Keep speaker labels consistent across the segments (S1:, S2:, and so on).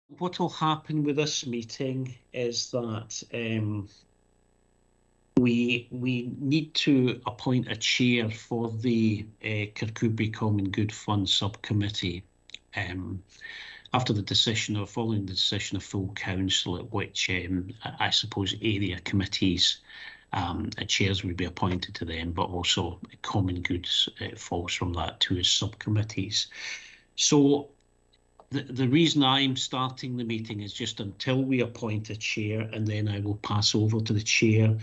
S1: what will happen with this meeting is that we need to appoint a chair for the Kirkcudbright Common Good Fund subcommittee after the decision, or following the decision of full council, at which I suppose area committees chairs would be appointed to them, but also common goods falls from that to as subcommittees. So the reason I'm starting the meeting is just until we appoint a chair, and then I will pass over to the chair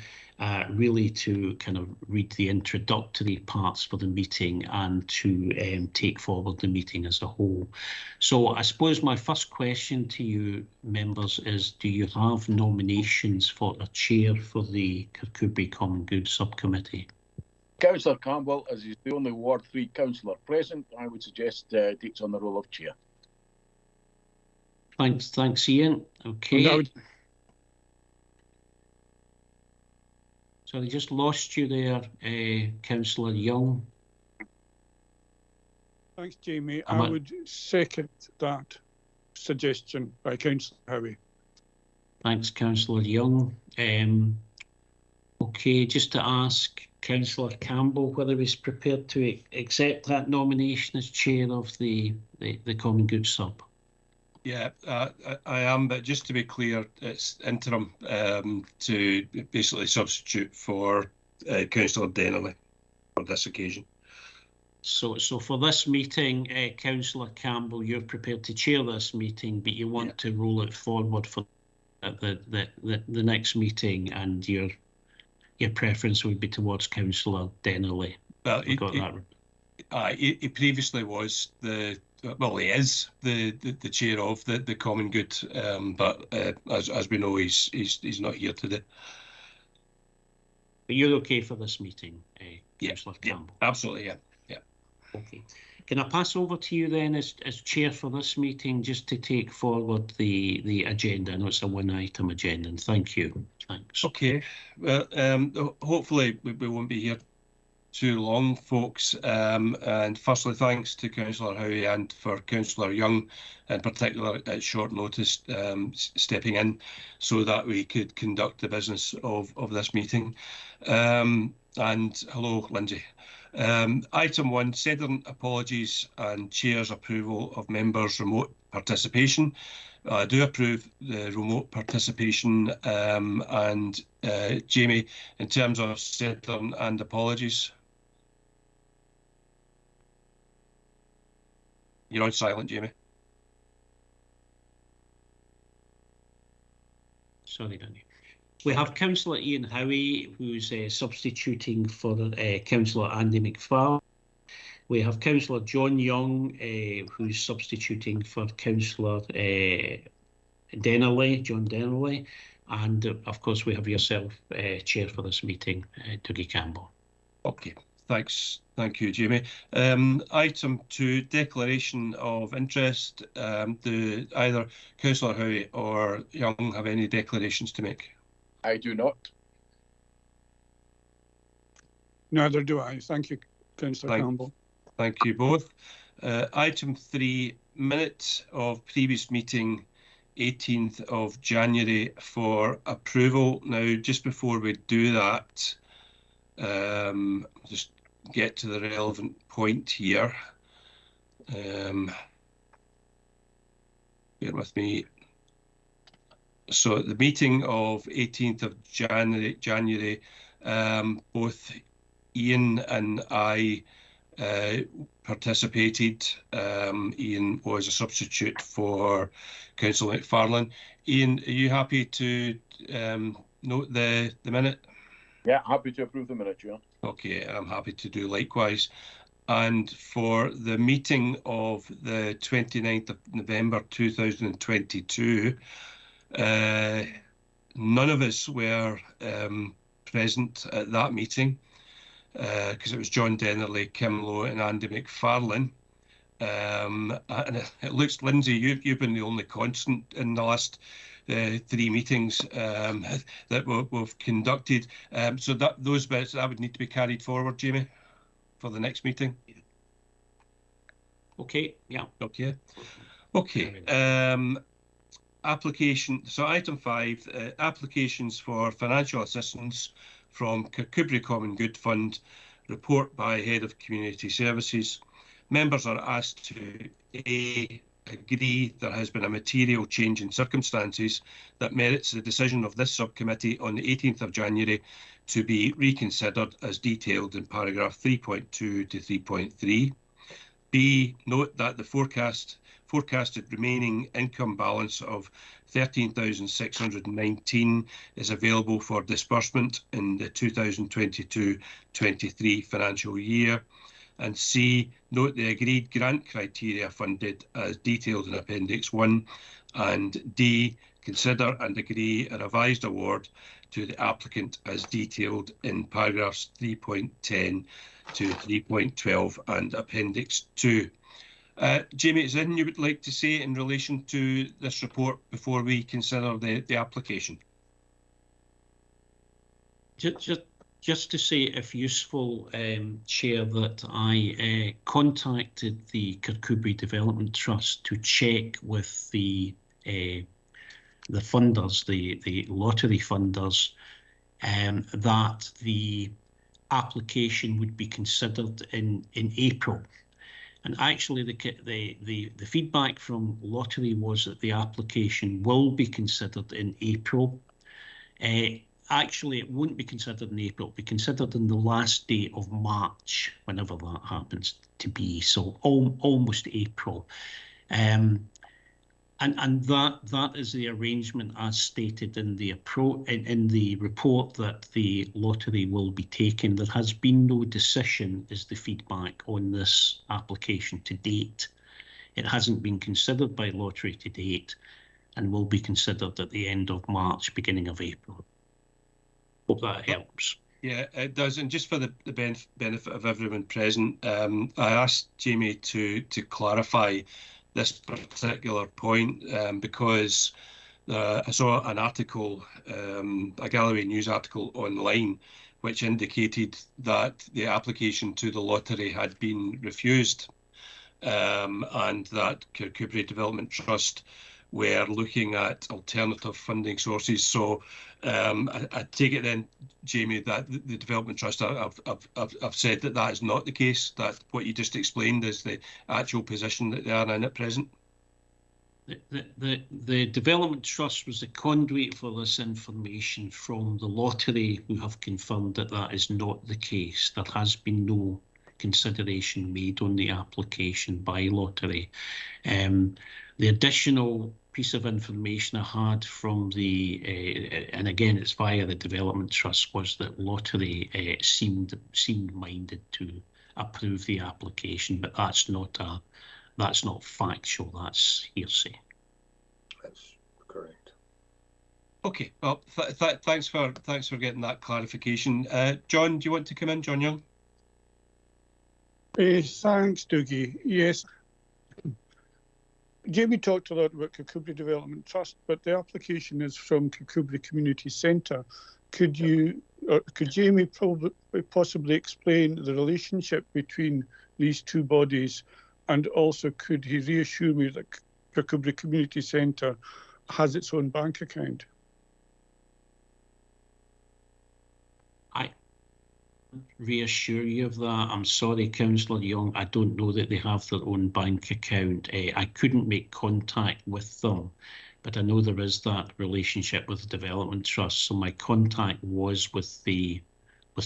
S1: really to kind of read the introductory parts for the meeting and to take forward the meeting as a whole. So I suppose my first question to you members is, do you have nominations for a chair for the Kirkcudbright Common Good Subcommittee?
S2: Councillor Campbell, as he's the only Ward 3 councillor present, I would suggest takes on the role of chair.
S1: Thanks, Ian. Okay. So I just lost you there, Councillor Young.
S3: Thanks, Jamie. I would second that suggestion by Councillor Howie. Thanks,
S1: Councillor Young. Okay, just to ask Councillor Campbell whether he's prepared to accept that nomination as chair of the Common Good Sub.
S4: Yeah, I am, but just to be clear, it's interim to basically substitute for Councillor Dennerley for this occasion.
S1: So for this meeting, Councillor Campbell, you're prepared to chair this meeting, but you want to roll it forward for the next meting, and your preference would be towards Councillor Dennerley.
S4: Well, he previously was well, he is the chair of the Common Good, but as we know, he's not here today.
S1: But you're okay for this meeting, Councillor Campbell?
S4: Yeah, absolutely, yeah.
S1: Okay. Can I pass over to you then as chair for this meeting, just to take forward the agenda? I know it's a one-item agenda, and thank you. Thanks.
S4: Okay. Well, hopefully we won't be here too long, folks. And firstly, thanks to Councillor Howie and for Councillor Young in particular at short notice stepping in so that we could conduct the business of this meeting. And hello, Lindsay. Item 1, sending apologies and chair's approval of members' remote participation. I do approve the remote participation, and Jamie, in terms of sending and apologies. You're on silent, Jamie.
S1: Sorry, Danny. We have Councillor Ian Howie, who's substituting for Councillor Andy McFarlane. We have Councillor John Young, who's substituting for Councillor John Dennerley. And of course, we have yourself, chair for this meeting, Dougie Campbell.
S4: Okay, thanks. Thank you, Jamie. Item 2, declaration of interest. Do either Councillor Howie or Young have any declarations to make?
S2: I do not.
S3: Neither do I. Thank you, Councillor Campbell.
S4: Thank you both. Item 3, minutes of previous meeting, 18th of January for approval. Now, just before we do that, just get to the relevant point here. Bear with me. So the meeting of 18th of January, both Ian and I participated. Ian was a substitute for Councillor McFarlane. Ian, are you happy to note the minute?
S2: Yeah, happy to approve the minute, yeah.
S4: Okay, I'm happy to do likewise. And for the meeting of the 29th of November 2022, none of us were present at that meeting because it was John Dennerley, Kim Lowe and Andy McFarlane. And it looks, Lindsay, you've been the only constant in the last 3 meetings that we've conducted. So those bits, that would need to be carried forward, Jamie, for the next meeting.
S1: Okay, yeah.
S4: Okay. item 5, applications for financial assistance from Kirkcudbright Common Good Fund, report by Head of Community Services. Members are asked to A, agree there has been a material change in circumstances that merits the decision of this subcommittee on the 18th of January to be reconsidered as detailed in paragraph 3.2 to 3.3. B, note that the forecasted remaining income balance of 13,619 is available for disbursement in the 2022-23 financial year. And C, note the agreed grant criteria funded as detailed in Appendix 1. And D, consider and agree a revised award to the applicant as detailed in paragraphs 3.10 to 3.12 and Appendix 2. Jamie, is there anything you would like to say in relation to this report before we consider the application?
S1: Just to say, if useful, Chair, that I contacted the Kirkcudbright Development Trust to check with the funders, the lottery funders, that the application would be considered in April. And actually, the feedback from lottery was that the application will be considered in April. Actually, it won't be considered in April. It'll be considered in the last day of March, whenever that happens to be. So almost April. And that is the arrangement as stated in the report that the lottery will be taking. There has been no decision, is the feedback, on this application to date. It hasn't been considered by lottery to date and will be considered at the end of March, beginning of April. Hope that helps.
S4: Yeah, it does. And just for the benefit of everyone present, I asked Jamie to clarify this particular point because I saw an article, a Galloway news article online, which indicated that the application to the lottery had been refused, and that Kirkcudbright Development Trust were looking at alternative funding sources. So I take it then, Jamie, that the Development Trust have said that that is not the case, that what you just explained is the actual position that they are in at present?
S1: The Development Trust was the conduit for this information from the lottery, who have confirmed that that is not the case. There has been no consideration made on the application by lottery. The additional piece of information I had from and again it's via the Development Trust, was that lottery seemed minded to approve the application, but that's not factual. That's hearsay.
S5: That's correct.
S4: Okay. Well, thanks for getting that clarification. John, do you want to come in, John Young?
S3: Thanks, Dougie. Yes. Jamie talked a lot about Kirkcudbright Development Trust, but the application is from Kirkcudbright Community Centre. Could Jamie possibly explain the relationship between these two bodies, and also could he reassure me that Kirkcudbright Community Centre has its own bank account?
S1: Reassure you of that. I'm sorry, Councillor Young, I don't know that they have their own bank account. I couldn't make contact with them, but I know there is that relationship with the Development Trust. So my contact was with the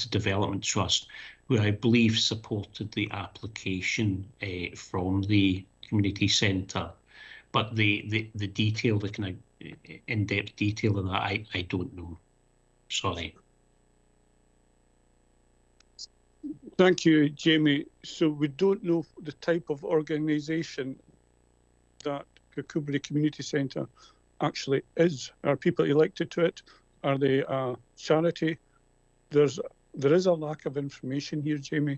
S1: Development Trust, who I believe supported the application from the community centre. But the detail, the kind of in-depth detail of that, I don't know. Sorry.
S3: Thank you, Jamie. So we don't know the type of organisation that Kirkcudbright Community Centre actually is. Are people elected to it? Are they a charity? There is a lack of information here, Jamie.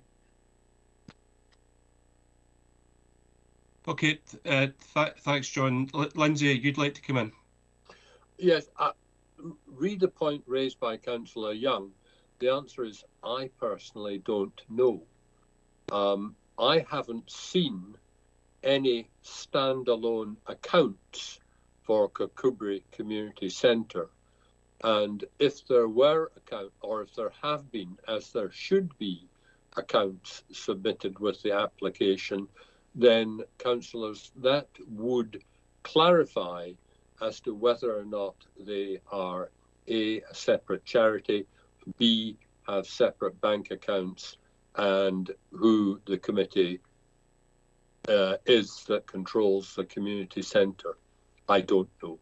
S4: Okay, thanks, John. Lindsay, you'd like to come in?
S5: Yes, read the point raised by Councillor Young. The answer is I personally don't know. I haven't seen any standalone accounts for Kirkcudbright Community Centre. And if there were accounts, or if there have been, as there should be, accounts submitted with the application, then, councillors, that would clarify as to whether or not they are A, a separate charity, B, have separate bank accounts, and who the committee is that controls the community centre. I don't know.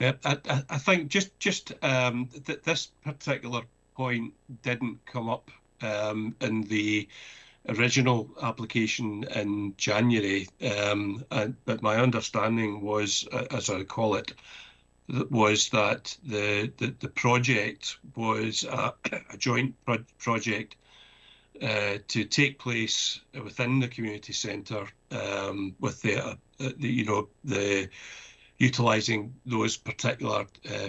S4: Yeah, I think just that this particular point didn't come up in the original application in January, but my understanding was, as I recall it, was that the project was a joint project to take place within the community centre, with the utilising those particular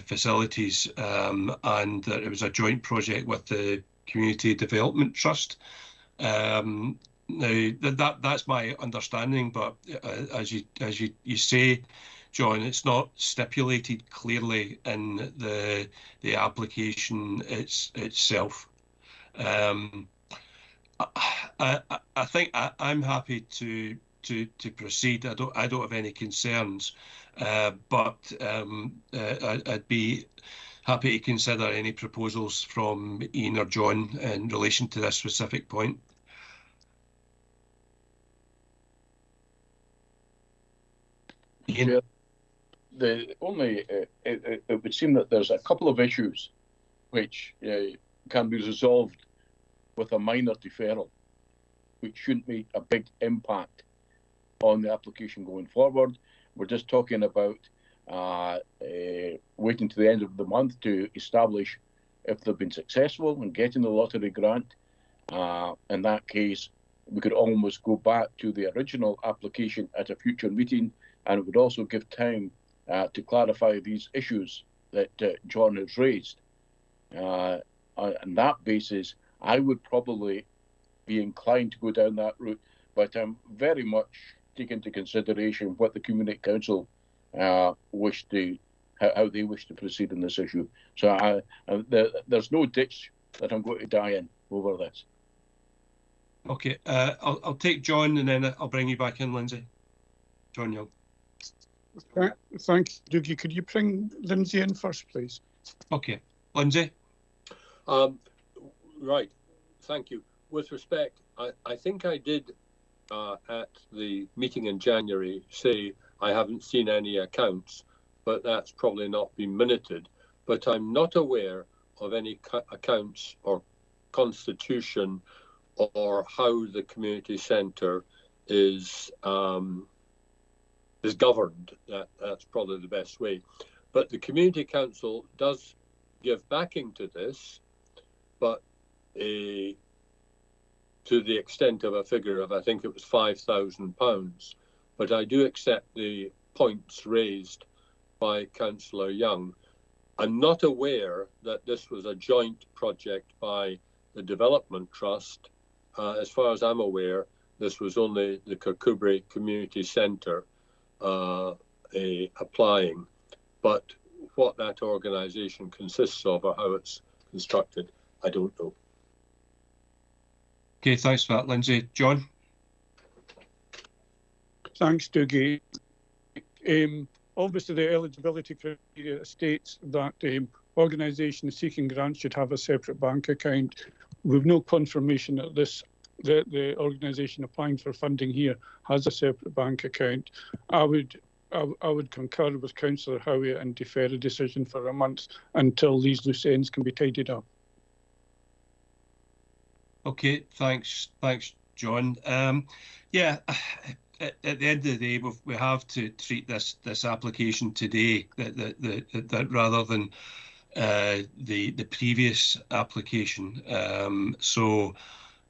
S4: facilities, and that it was a joint project with the Community Development Trust. Now that's my understanding, but as you say, John, it's not stipulated clearly in the application itself. I think I'm happy to proceed. I don't have any concerns, but I'd be happy to consider any proposals from Ian or John in relation to this specific point. Ian?
S2: The only it would seem that there's a couple of issues which can be resolved with a minor deferral, which shouldn't make a big impact on the application going forward. We're just talking about waiting to the end of the month to establish if they've been successful in getting the lottery grant. In that case, we could almost go back to the original application at a future meeting, and it would also give time to clarify these issues that John has raised. On that basis, I would probably be inclined to go down that route, but I'm very much taking into consideration what the Community Council wish to, how they wish to proceed in this issue. So there's no ditch that I'm going to die in over this.
S4: Okay, I'll take John, and then I'll bring you back in, Lindsay. John Young.
S3: Thank you, Dougie. Could you bring Lindsay in first, please?
S4: Okay, Lindsay.
S5: Right, thank you. With respect, I think I did at the meeting in January say I haven't seen any accounts, but that's probably not been minuted. But I'm not aware of any accounts or constitution or how the community centre is governed. That's probably the best way. But the Community Council does give backing to this, but to the extent of a figure of, I think it was £5,000. But I do accept the points raised by Councillor Young. I'm not aware that this was a joint project by the Development Trust. As far as I'm aware, this was only the Kirkcudbright Community Centre applying. But what that organisation consists of or how it's constructed, I don't know.
S4: Okay, thanks for that, Lindsay. John?
S3: Thanks, Dougie. Obviously, the eligibility criteria states that organisations seeking grants should have a separate bank account. We've no confirmation that the organisation applying for funding here has a separate bank account. I would concur with Councillor Howie and defer a decision for a month until these loose ends can be tidied up.
S4: Okay, thanks, John. Yeah, at the end of the day, we have to treat this application today that rather than the previous application. So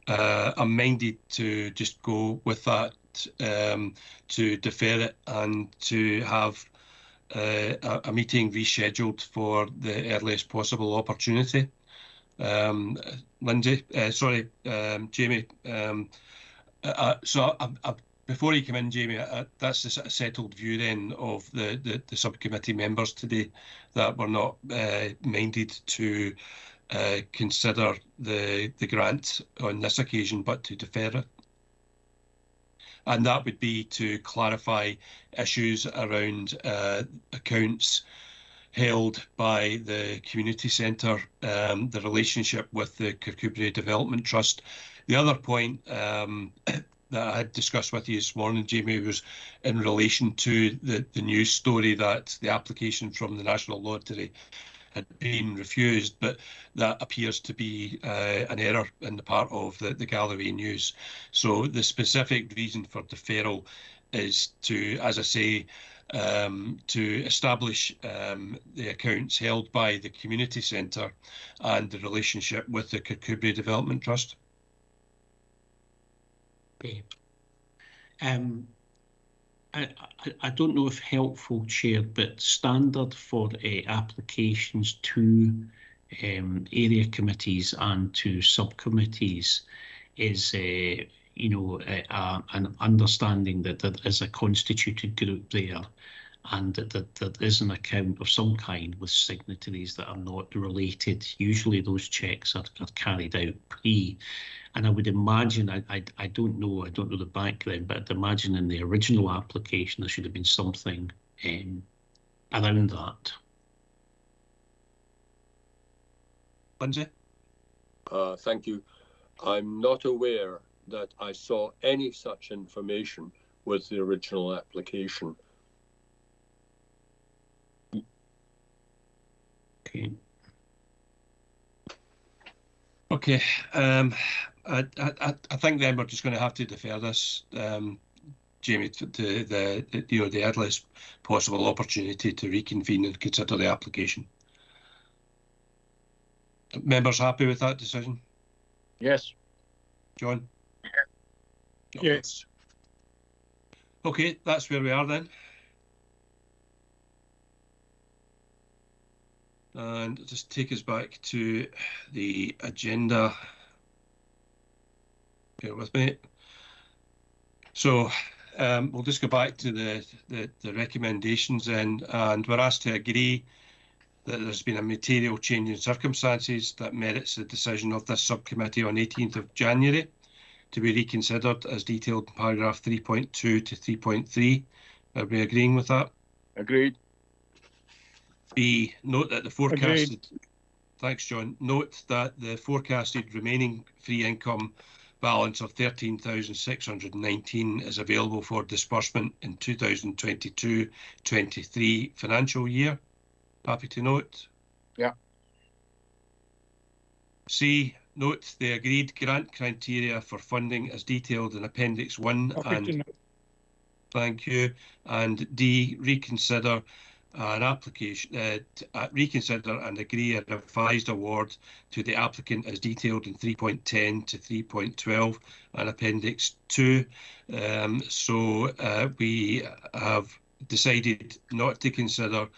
S4: I'm minded to just go with that, to defer it and to have a meeting rescheduled for the earliest possible opportunity. Lindsay, sorry, Jamie. So I've before you come in, Jamie, that's the sort of settled view then of the subcommittee members today, that we're not minded to consider the grant on this occasion, but to defer it. And that would be to clarify issues around accounts held by the community centre, the relationship with the Kirkcudbright Development Trust. The other point that I had discussed with you this morning, Jamie, was in relation to the news story that the application from the National Lottery had been refused, but that appears to be an error in the part of the Galloway news. So the specific reason for deferral is to, as I say, to establish the accounts held by the community centre and the relationship with the Kirkcudbright Development Trust.
S1: Okay. I don't know if helpful, Chair, but standard for applications to area committees and to subcommittees is, an understanding that there is a constituted group there, and that there is an account of some kind with signatories that are not related. Usually those checks are carried out pre. And I would imagine, I don't know the background, but I'd imagine in the original application there should have been something around that.
S4: Lindsay?
S5: Thank you. I'm not aware that I saw any such information with the original application.
S1: Okay.
S4: Okay. I think then we're just going to have to defer this, Jamie, to the earliest possible opportunity to reconvene and consider the application. Members happy with that decision?
S2: Yes.
S4: John?
S3: Yes.
S4: Okay, that's where we are then. And just take us back to the agenda. Bear with me. So we'll just go back to the recommendations then, and we're asked to agree that there's been a material change in circumstances that merits the decision of this subcommittee on 18th of January to be reconsidered as detailed in paragraph 3.2 to 3.3. Are we agreeing with that?
S2: Agreed.
S4: B, note that the forecasted...
S3: Agreed.
S4: Thanks, John. Note that the forecasted remaining free income balance of 13,619 is available for disbursement in 2022-23 financial year. Happy to note.
S2: Yeah.
S4: C, note the agreed grant criteria for funding as detailed in Appendix 1. Thank you. And D, reconsider an application, reconsider and agree a revised award to the applicant as detailed in 3.10 to 3.12 and Appendix 2. So we have decided not to consider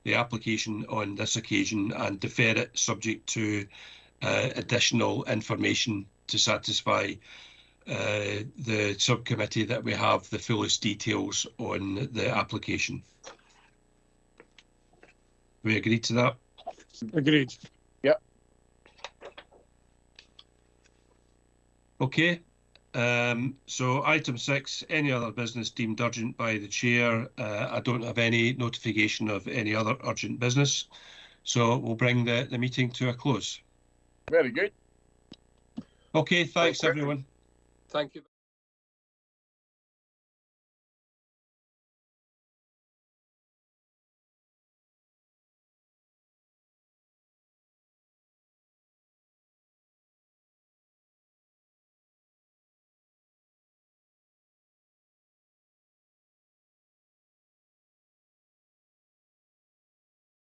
S4: the application on this occasion and defer it subject to additional information to satisfy the subcommittee that we have the fullest details on the application. We agree to that?
S3: Agreed.
S2: Yep.
S4: Okay. So item 6, any other business deemed urgent by the chair. I don't have any notification of any other urgent business. So we'll bring the meeting to a close.
S2: Very good.
S4: Okay, thanks everyone.
S5: Thank you.